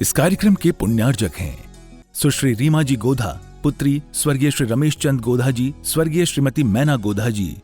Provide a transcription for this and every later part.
इस कार्यक्रम के पुण्यार्जक हैं सुश्री रीमा जी गोधा, पुत्री स्वर्गीय श्री रमेश चंद गोधा जी, स्वर्गीय श्रीमती मैना गोधा जी,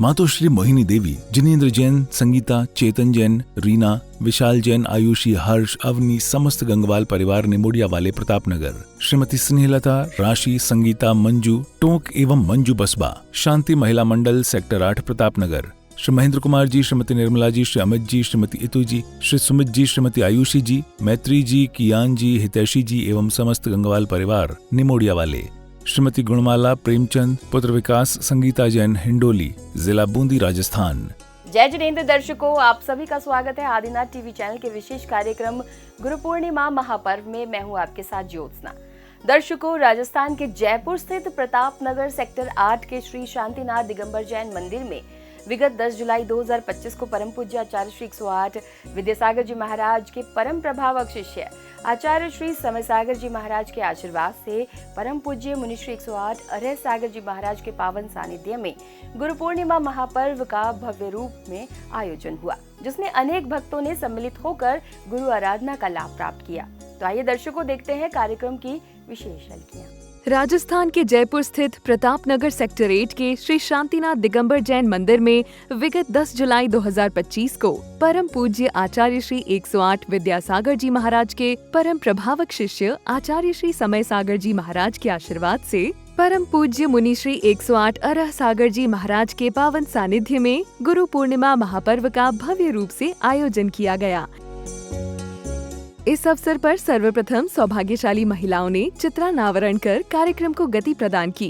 मातोश्री मोहिनी देवी, जिनेन्द्र जैन, संगीता, चेतन जैन, रीना, विशाल जैन, आयुषी, हर्ष, अवनी, समस्त गंगवाल परिवार निमोडिया वाले प्रतापनगर, श्रीमती स्नेहलता, राशि, संगीता, मंजू, टोंक एवं मंजू बसबा, शांति महिला मंडल सेक्टर 8 प्रतापनगर, श्री महेंद्र कुमार जी, श्रीमती निर्मला जी, श्री अमित जी, श्रीमती इतू जी, श्री सुमित जी, श्रीमती आयुषी जी, मैत्री जी, कियान जी, हितैषी जी एवं समस्त गंगवाल परिवार निमोडिया वाले, श्रीमती गुणमाला, प्रेमचंद, पुत्र विकास, संगीता जैन, हिंडोली, जिला बूंदी, राजस्थान। जय जिनेन्द्र दर्शकों, आप सभी का स्वागत है आदिनाथ टीवी चैनल के विशेष कार्यक्रम गुरु पूर्णिमा महापर्व में। मैं हूं आपके साथ ज्योत्सना। दर्शकों, राजस्थान के जयपुर स्थित प्रतापनगर सेक्टर 8 के श्री शांतिनाथ दिगंबर जैन मंदिर में विगत 10 जुलाई 2025 को परम पूज्य आचार्य श्री 108 विद्यासागर जी महाराज के परम प्रभावक शिष्य आचार्य श्री समय सागर जी महाराज के आशीर्वाद से परम पूज्य मुनि श्री 108 अरह सागर जी महाराज के पावन सानिध्य में गुरु पूर्णिमा महापर्व का भव्य रूप में आयोजन हुआ, जिसमें अनेक भक्तों ने सम्मिलित होकर गुरु आराधना का लाभ प्राप्त किया। तो आइए दर्शकों, देखते हैं कार्यक्रम की विशेष झलकियां। राजस्थान के जयपुर स्थित प्रतापनगर सेक्टर 8 के श्री शांतिनाथ दिगंबर जैन मंदिर में विगत 10 जुलाई 2025 को परम पूज्य आचार्य श्री 108 विद्यासागर जी महाराज के परम प्रभावक शिष्य आचार्य श्री समय सागर जी महाराज के आशीर्वाद से परम पूज्य मुनि श्री 108 अरह सागर जी महाराज के पावन सानिध्य में गुरु पूर्णिमा महापर्व का भव्य रूप से आयोजन किया गया। इस अवसर पर सर्वप्रथम सौभाग्यशाली महिलाओं ने चित्रानावरण कर कार्यक्रम को गति प्रदान की।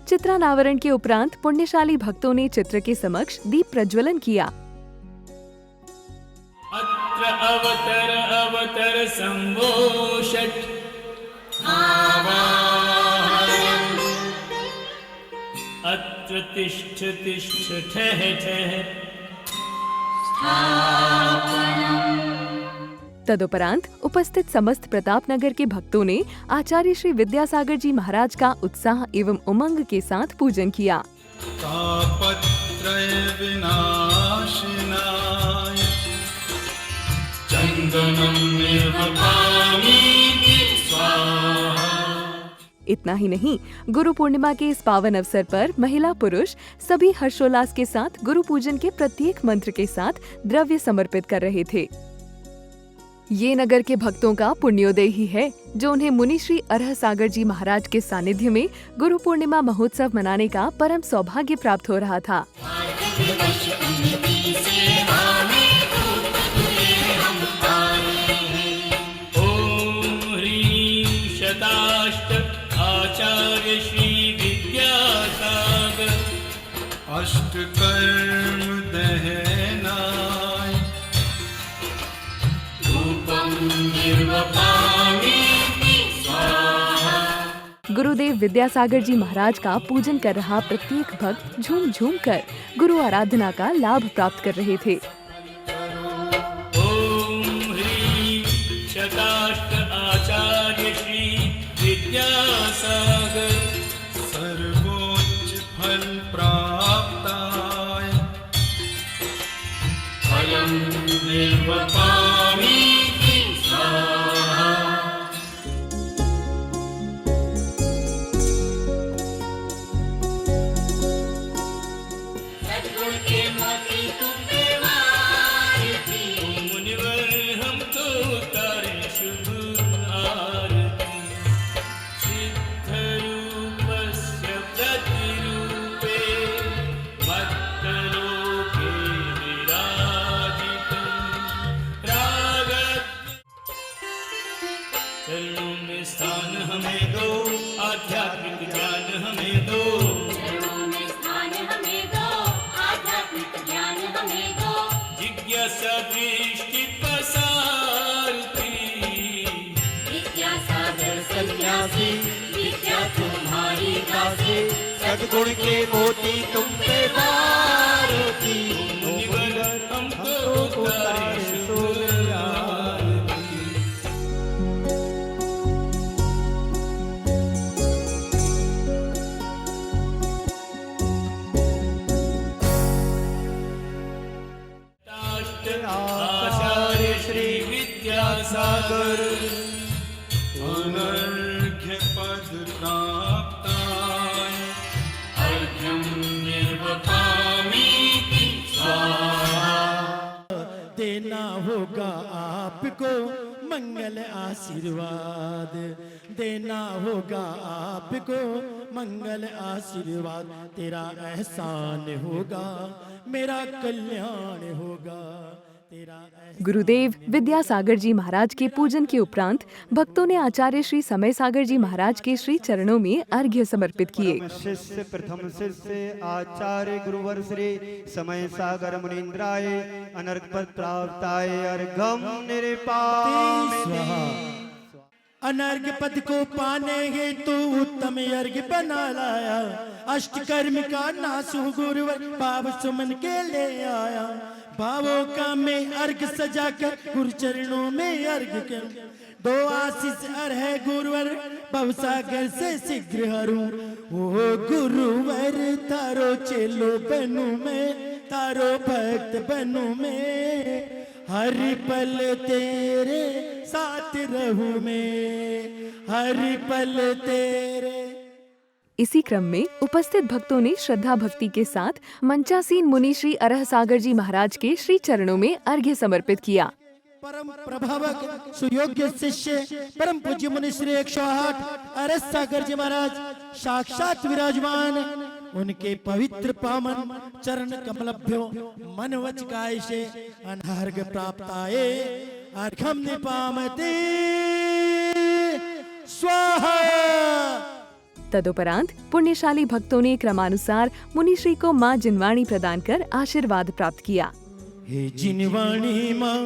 चित्रानावरण के उपरांत पुण्यशाली भक्तों ने चित्र के समक्ष दीप प्रज्वलन किया। अत्र अवतर अवतर संभोषट अत्र तिष्ठ तिष्ठ ठह ठह। तदुपरांत उपस्थित समस्त प्रतापनगर के भक्तों ने आचार्य श्री विद्यासागर जी महाराज का उत्साह एवं उमंग के साथ पूजन किया। तापत्रय विनाशनाय चंदनम निर्वपामि स्वाहा। इतना ही नहीं, गुरु पूर्णिमा के इस पावन अवसर पर महिला पुरुष सभी हर्षोल्लास के साथ गुरु पूजन के प्रत्येक मंत्र के साथ द्रव्य समर्पित कर रहे थे। ये नगर के भक्तों का पुण्योदय ही है जो उन्हें मुनि श्री अरह सागर जी महाराज के सानिध्य में गुरु पूर्णिमा महोत्सव मनाने का परम सौभाग्य प्राप्त हो रहा था। आचार्य श्री विद्यासागर अष्टकर्म दहनाय रूपं निर्वपामि स्वाहा। गुरुदेव विद्यासागर जी महाराज का पूजन कर रहा प्रत्येक भक्त झूम झूम कर गुरु आराधना का लाभ प्राप्त कर रहे थे। ओम ह्रीं शताष्ट आचार्य श्री विद्यासागर सर्वोच्च फल प्राप्ताय फलं निर्वपामि स्वाहा। सद्गुण के मोती तुम पे वार थी, मुनिवर हमको उतारे शुभ आरती। सिद्धरूपस्य प्रतिरूपे मत्तलोके विराजितं रागत। चरणों में स्थान हमें दो, आध्यात्मिक ज्ञान हमें दो। चरणों में स्थान हमें दो, आध्यात्मिक ज्ञान हमें दो। जिज्ञासा दृष्टि पसारती, विद्यासागर सन्यासी विद्या तुम्हारी दासी। सद्गुण के मोती तुम पे वार थी। मुनिवर हमको उतारे शुभ आरती। आचार्य श्री अनर्घ्य पद प्राप्ताय अर्घ्यं निर्वपामीति स्वाहा। देना होगा आपको मंगल आशीर्वाद, देना होगा आपको मंगल आशीर्वाद। तेरा एहसान होगा, मेरा कल्याण होगा, तेरा गुरुदेव विद्यासागर जी महाराज के पूजन के उपरांत भक्तों ने आचार्य श्री समय सागर जी महाराज के श्री चरणों में अर्घ्य समर्पित किए। शिष्य प्रथम शिष्य आचार्य गुरुवर श्री समय सागर मुनीन्द्राय अनर्घ पद प्राप्ताय अर्घम निरपामि। अनर्घ पद को पाने हेतु उत्तम अर्घ बना लाया, अष्टकर्म का नासु गुरुवर भाव सुमन के ले आया। भावों का मैं अर्घ सजाकर गुरु चरणों में अर्घ कर, दो आशीष अर्ह गुरुवर भवसागर से शीघ्र हरूं। ओ गुरुवर तारो चेलो बनू मैं, तारो भक्त बनू मैं, हर पल तेरे साथ रहूं मैं, हर पल तेरे। इसी क्रम में उपस्थित भक्तों ने श्रद्धा भक्ति के साथ मंचासीन मुनि श्री अरह सागर जी महाराज के श्री चरणों में अर्घ्य समर्पित किया। परम प्रभावक सुयोग्य शिष्य परम पूज्य मुनि श्री 108 अरह सागर जी महाराज साक्षात विराजमान, उनके पवित्र पावन चरण कमलभ्यो मन वच काय से अनर्घ प्राप्ताये अर्घम निपामते स्वाहा। तदुपरांत पुण्यशाली भक्तों ने क्रमानुसार मुनिश्री को मां जिनवाणी प्रदान कर आशीर्वाद प्राप्त किया। हे जिनवाणी माँ,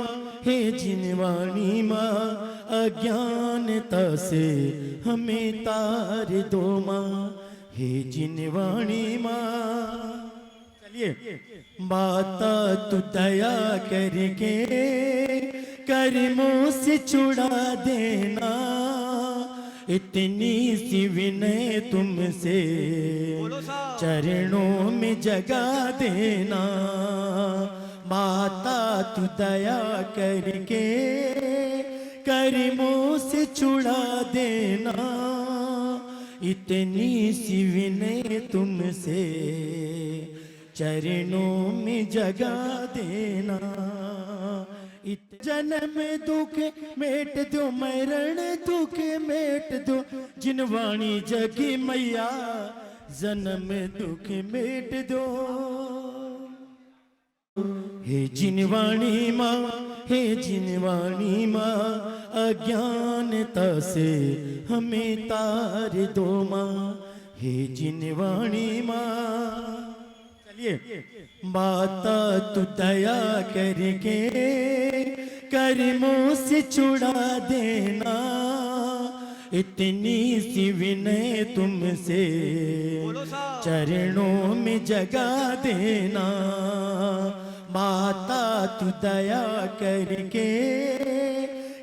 हे जिनवाणी माँ, अज्ञानता से हमें तार दो माँ, हे जिनवाणी माँ। चलिए, माता तू दया करके कर्मों से छुड़ा देना, इतनी सी विनय तुमसे चरणों में जगा देना। माता तू दया करके कर्मों से छुड़ा देना, इतनी सी विनय तुमसे चरणों में जगा देना। जन्म दुख मेट दो, मरण दुख मेट दो, जिनवाणी जगी मैया जन्म दुख मेट दो। हे जिनवाणी माँ, हे जिनवाणी माँ, अज्ञानता से हमें तार दो माँ, हे जिनवाणी माँ। चलिए, माता तू दया करके कर्मों से छुड़ा देना, इतनी सी विनय तुमसे चरणों में जगा देना। माता तू दया करके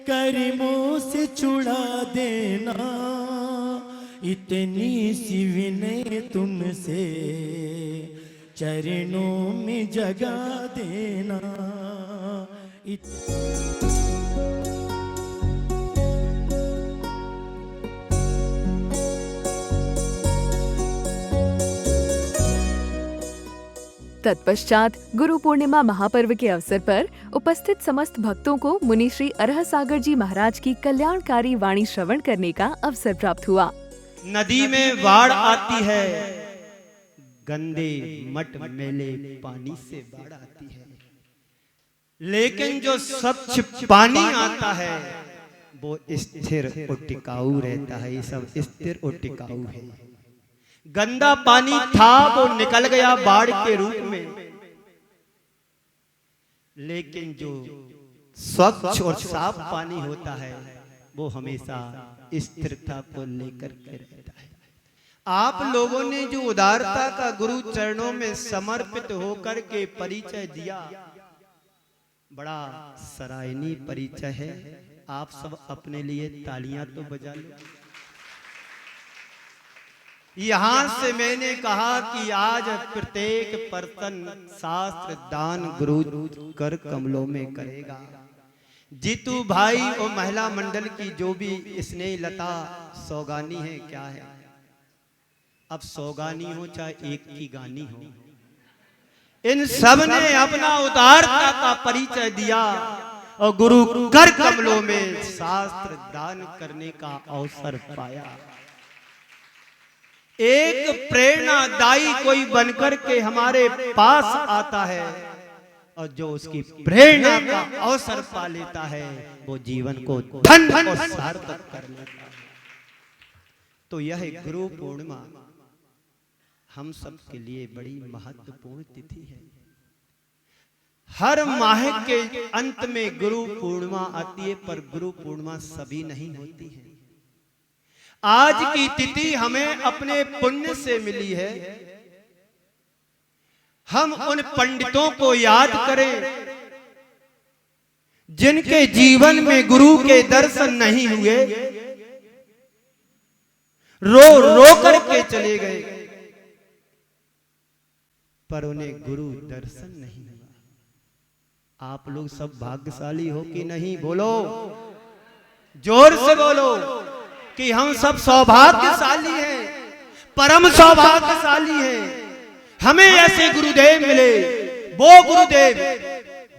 कर्मों से छुड़ा देना, इतनी सी विनय तुमसे चरणों में जगा देना। तत्पश्चात गुरु पूर्णिमा महापर्व के अवसर पर उपस्थित समस्त भक्तों को मुनि श्री अरह सागर जी महाराज की कल्याणकारी वाणी श्रवण करने का अवसर प्राप्त हुआ। नदी में बाढ़ आती है, गंदे मट मैले पानी से बाढ़ आती है, लेकिन जो स्वच्छ पानी आता है वो स्थिर और टिकाऊ रहता है। ये सब स्थिर और टिकाऊ है। गंदा पानी था वो निकल गया बाढ़ के रूप में, लेकिन जो स्वच्छ और साफ पानी होता है वो हमेशा स्थिरता को लेकर के रहता है। आप लोगों ने जो उदारता का गुरु चरणों में समर्पित होकर के परिचय दिया, बड़ा सराहनीय परिचय है। आप सब अपने लिए तालियां तो बजा लो। यहां से मैंने कहा कि आज प्रत्येक पर्सन शास्त्र दान गुरु कर कमलों में करेगा। जीतू भाई और महिला मंडल की जो भी स्नेह लता सौगानी है, क्या है, अब सौगानी हो चाहे एक की गानी हो, इन सब ने अपना उदारता का परिचय दिया और गुरु कर कमलों में शास्त्र दान करने का अवसर पाया। एक प्रेरणादायी कोई बनकर के हमारे पास आता है और जो उसकी प्रेरणा का अवसर पा लेता है वो जीवन को धन और सार्थक कर लेता है। तो यह गुरु पूर्णिमा हम सब के लिए बड़ी महत्वपूर्ण तिथि है। हर माह के अंत में गुरु पूर्णिमा आती है, पर गुरु पूर्णिमा सभी नहीं होती है। आज की तिथि हमें अपने पुण्य से मिली है। हम उन पंडितों को याद करें जिनके जीवन में गुरु के दर्शन नहीं हुए, रो रो करके चले गए, पर उन्हें गुरु दर्शन नहीं हुआ। आप लोग सब भाग्यशाली हो कि नहीं? बोलो, जोर से बोलो कि हम सब सौभाग्यशाली हैं, परम सौभाग्यशाली हैं। हमें ऐसे गुरुदेव मिले, वो गुरुदेव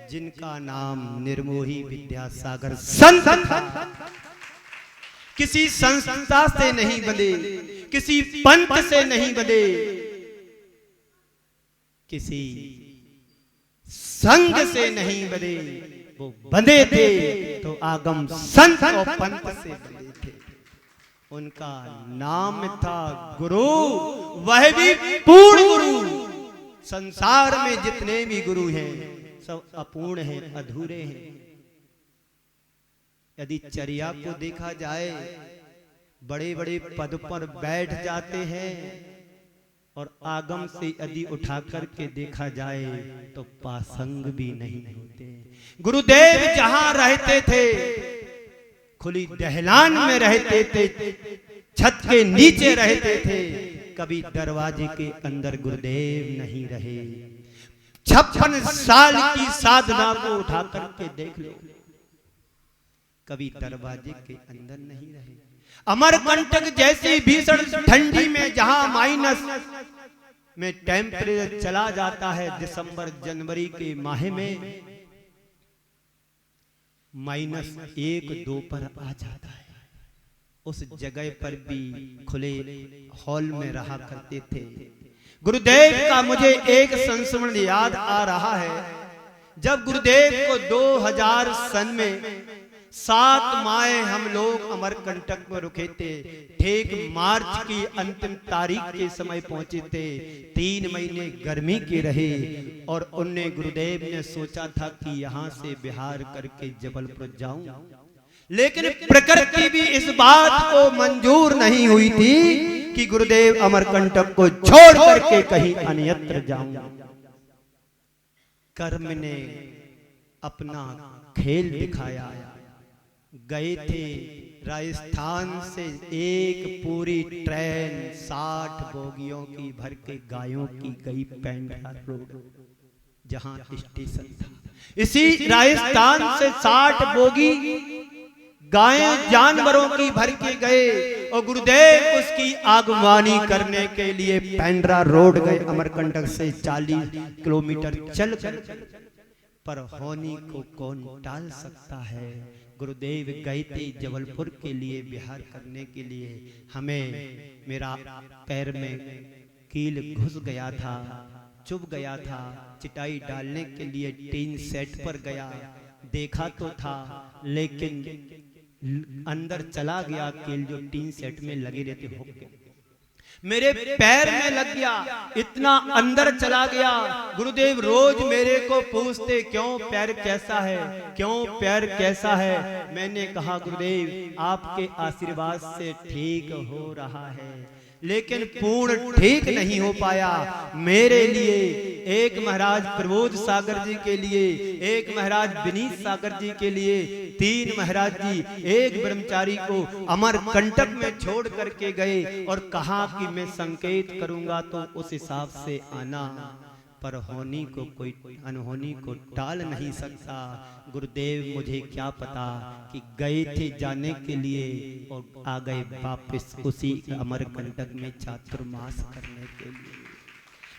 जिनका नाम निर्मोही विद्यासागर संत था। किसी संस्था से नहीं बंधे, किसी पंथ से नहीं बंधे, किसी संघ से नहीं बंधे, वो बंधे थे तो आगम संत और पंथ से बंधे थे। उनका नाम था गुरु, वह भी पूर्ण गुरु। संसार में जितने भी गुरु हैं सब अपूर्ण हैं, अधूरे हैं। यदि चर्या को देखा जाए, बड़े बड़े पद पर बैठ जाते हैं, और आगम से यदि उठा करके देखा जाए तो पासंग भी नहीं होते। गुरुदेव जहां रहते थे खुली दहलान में रहते थे, छत के नीचे रहते थे, कभी दरवाजे के अंदर गुरुदेव नहीं रहे। 56 साल की साधना को उठा करके देख लो, कभी दरवाजे के अंदर नहीं रहे। अमरकंटक जैसी भीषण ठंडी में जहां माइनस में टेम्परेचर चला जाता है, दिसंबर जनवरी के माह में -1-2 पर आ जाता है, उस जगह पर भी खुले हॉल में रहा करते थे। गुरुदेव का मुझे एक संस्मरण याद आ रहा है। जब गुरुदेव को 2000 सन में 7 माह हम लोग अमरकंटक में रुके थे, ठीक मार्च की अंतिम तारीख के समय पहुंचे थे। 3 महीने गर्मी के रहे और उनने गुरुदेव ने सोचा था कि यहाँ से बिहार करके जबलपुर जाऊं, लेकिन प्रकृति भी इस बात को मंजूर नहीं हुई थी कि गुरुदेव अमरकंटक को छोड़ करके कहीं अन्यत्र जाऊं। कर्म ने अपना खेल दिखाया। गए थे राजस्थान से एक पूरी ट्रेन 60 बोगियों की भर के गायों की गई पेंड्रा रोड, जहां स्टेशन था। इसी राजस्थान से 60 बोगी गायें जानवरों की भर के गए और गुरुदेव उसकी आगवानी करने के लिए पेंड्रा रोड गए। अमरकंटक से 40 किलोमीटर चल कर, पर होनी को कौन टाल सकता है। गुरुदेव गए थे जबलपुर के लिए, बिहार करने के लिए। हमें मेरा पैर में कील घुस गया था, चुभ गया था। चिटाई डालने के लिए टीन सेट पर गया, देखा तो था, लेकिन अंदर चला गया कील जो टीन सेट में लगे रहते होके मेरे पैर में लग गया, इतना अंदर चला गया। गुरुदेव रोज मेरे को पूछते, क्यों पैर कैसा है, क्यों पैर कैसा है। मैंने कहा गुरुदेव आपके आशीर्वाद से ठीक हो रहा है, लेकिन पूर्ण ठीक नहीं हो पाया। मेरे लिए, एक महाराज प्रबोध सागर जी के लिए, एक महाराज विनीत सागर जी के लिए, 3 महाराज जी एक ब्रह्मचारी को अमरकंटक में छोड़ करके गए और कहा कि मैं संकेत करूंगा तो उस हिसाब से आना। पर होनी को कोई अनहोनी को टाल नहीं सकता। गुरुदेव मुझे क्या पता कि गए थे जाने के लिए और आ गए वापस उसी अमरकंटक में चातुर्मास करने के लिए।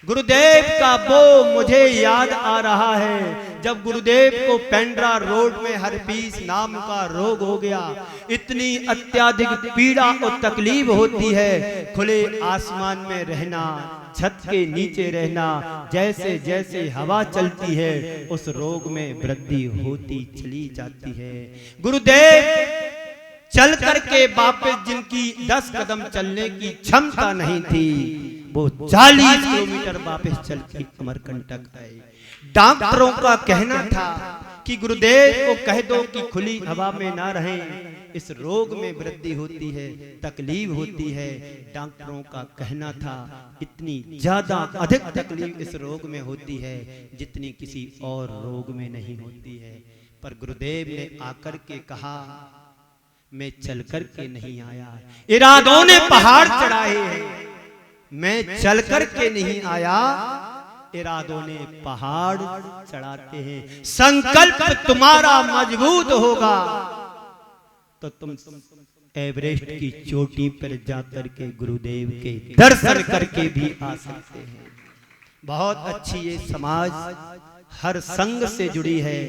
गुरुदेव का वो मुझे याद आ रहा है जब गुरुदेव को पेंड्रा रोड में हर्पीस नाम का रोग हो गया। इतनी अत्यधिक पीड़ा और तकलीफ होती है, खुले आसमान में रहना, छत के नीचे रहना, जैसे जैसे हवा चलती है उस रोग में वृद्धि होती चली जाती है। गुरुदेव चल करके वापस जिनकी 10 कदम चलने की क्षमता नहीं थी, वो 40 किलोमीटर वापस चल के अमरकंटक आए। डॉक्टरों का कहना था कि गुरुदेव को कह दो कि खुली हवा में ना रहें, इस रोग में वृद्धि होती है, तकलीफ होती है। डॉक्टरों का कहना था इतनी ज्यादा अधिक तकलीफ इस रोग में होती है जितनी किसी और रोग में नहीं होती है। पर गुरुदेव ने आकर के कहा मैं चल कर के नहीं आया, इरादों ने पहाड़ चढ़ाए हैं, मैं चल कर के नहीं आया, इरादों ने पहाड़ चढ़ाते हैं। संकल्प तुम्हारा मजबूत होगा तो तुम एवरेस्ट की चोटी पर जाकर के गुरुदेव के दर्शन करके भी आ सकते हैं। बहुत अच्छी ये समाज हर संघ से जुड़ी है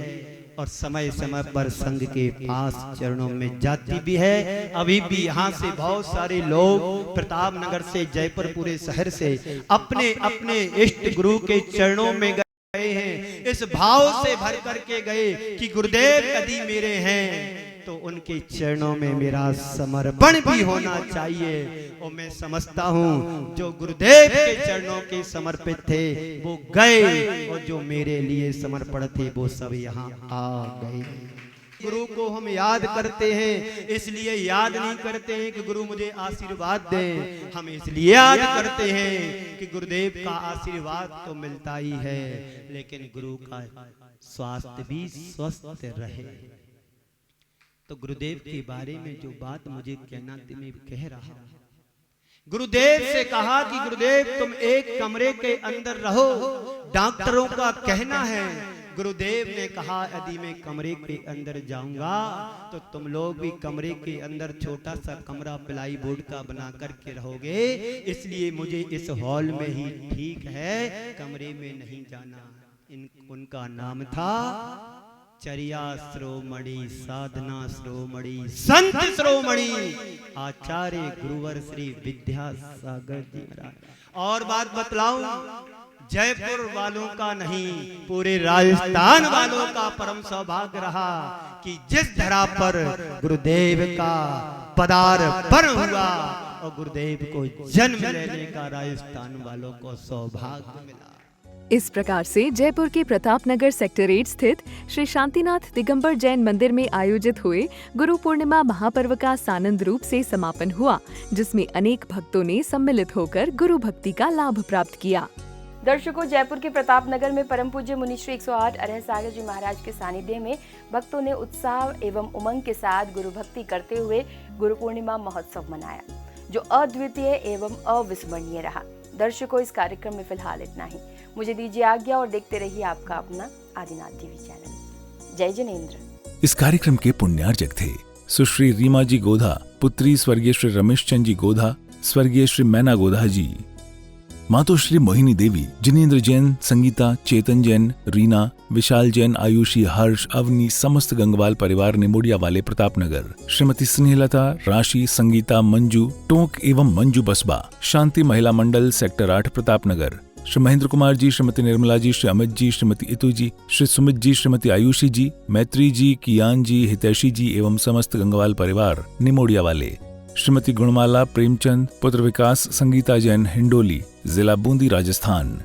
और समय समय पर संघ के पास चरणों में जाती भी है। अभी भी यहाँ से बहुत सारे लोग प्रतापनगर से, जयपुर, पूरे शहर से अपने अपने इष्ट गुरु के चरणों में गए हैं, इस भाव से भर करके गए कि गुरुदेव यदि मेरे हैं तो उनके चरणों में मेरा समर्पण भी होना चाहिए। और मैं समझता हूँ जो गुरुदेव के चरणों के समर्पित थे वो गए, और जो मेरे लिए समर्पण थे वो सब यहाँ आ गए। गुरु को हम याद करते हैं, इसलिए याद नहीं करते हैं कि गुरु मुझे आशीर्वाद दे, हम इसलिए याद करते हैं कि गुरुदेव का आशीर्वाद तो मिलता ही है, लेकिन गुरु का स्वास्थ्य भी स्वस्थ रहे। तो गुरुदेव के बारे में जो बात मुझे कहना थी मैं कह रहा हूं। गुरुदेव से कहा कि गुरुदेव तुम एक कमरे के अंदर रहो, डॉक्टरों का कहना है। गुरुदेव ने कहा यदि मैं कमरे के अंदर जाऊंगा तो तुम लोग भी कमरे के अंदर छोटा सा कमरा प्लाई बोर्ड का बना करके रहोगे, इसलिए मुझे इस हॉल में ही ठीक है, कमरे में नहीं जाना। उनका नाम था चर्या श्रोमणि, साधना श्रोमणि, संत श्रोमणि आचार्य गुरुवर श्री विद्यासागर जी महाराज। और बात बतलाऊं, जयपुर वालों का नहीं पूरे राजस्थान वालों का परम सौभाग्य रहा कि जिस धरा पर गुरुदेव का पदार्पण हुआ और गुरुदेव को जन्म लेने का राजस्थान वालों को सौभाग्य मिला। इस प्रकार से जयपुर के प्रतापनगर सेक्टर 8 स्थित श्री शांतिनाथ दिगंबर जैन मंदिर में आयोजित हुए गुरु पूर्णिमा महापर्व का सानंद रूप से समापन हुआ, जिसमें अनेक भक्तों ने सम्मिलित होकर गुरु भक्ति का लाभ प्राप्त किया। दर्शकों, जयपुर के प्रतापनगर में परम पूज्य मुनि श्री 108 अरह सागर जी महाराज के सानिध्य में भक्तों ने उत्साह एवं उमंग के साथ गुरु भक्ति करते हुए गुरु पूर्णिमा महोत्सव मनाया, जो अद्वितीय एवं अविस्मरणीय रहा। दर्शकों, इस कार्यक्रम में फिलहाल इतना ही। मुझे दीजिए आज्ञा और देखते रहिए आपका अपना आदिनाथ टीवी चैनल। जय जिनेंद्र। इस कार्यक्रम के पुण्यार्जक थे सुश्री रीमा जी गोधा, पुत्री स्वर्गीय श्री रमेश चंद जी गोधा, स्वर्गीय श्री मैना गोधा जी, मातोश्री मोहिनी देवी, जिनेंद्र जैन, संगीता, चेतन जैन, रीना, विशाल जैन, आयुषी, हर्ष, अवनी, समस्त गंगवाल परिवार निमोडिया वाले प्रतापनगर, श्रीमती स्नेहलता, राशि, संगीता, मंजू, टोंक एवं मंजू बसबा, शांति महिला मंडल सेक्टर 8 प्रतापनगर, श्री महेंद्र कुमार जी, श्रीमती निर्मला जी, श्री अमित जी, श्रीमती इतू जी, श्री सुमित जी, श्रीमती आयुषी जी, मैत्री जी, कियान जी, हितैषी जी एवं समस्त गंगवाल परिवार निमोडिया वाले, श्रीमती गुणमाला, प्रेमचंद, पुत्र विकास, संगीता जैन, हिंडोली, जिला बूंदी, राजस्थान,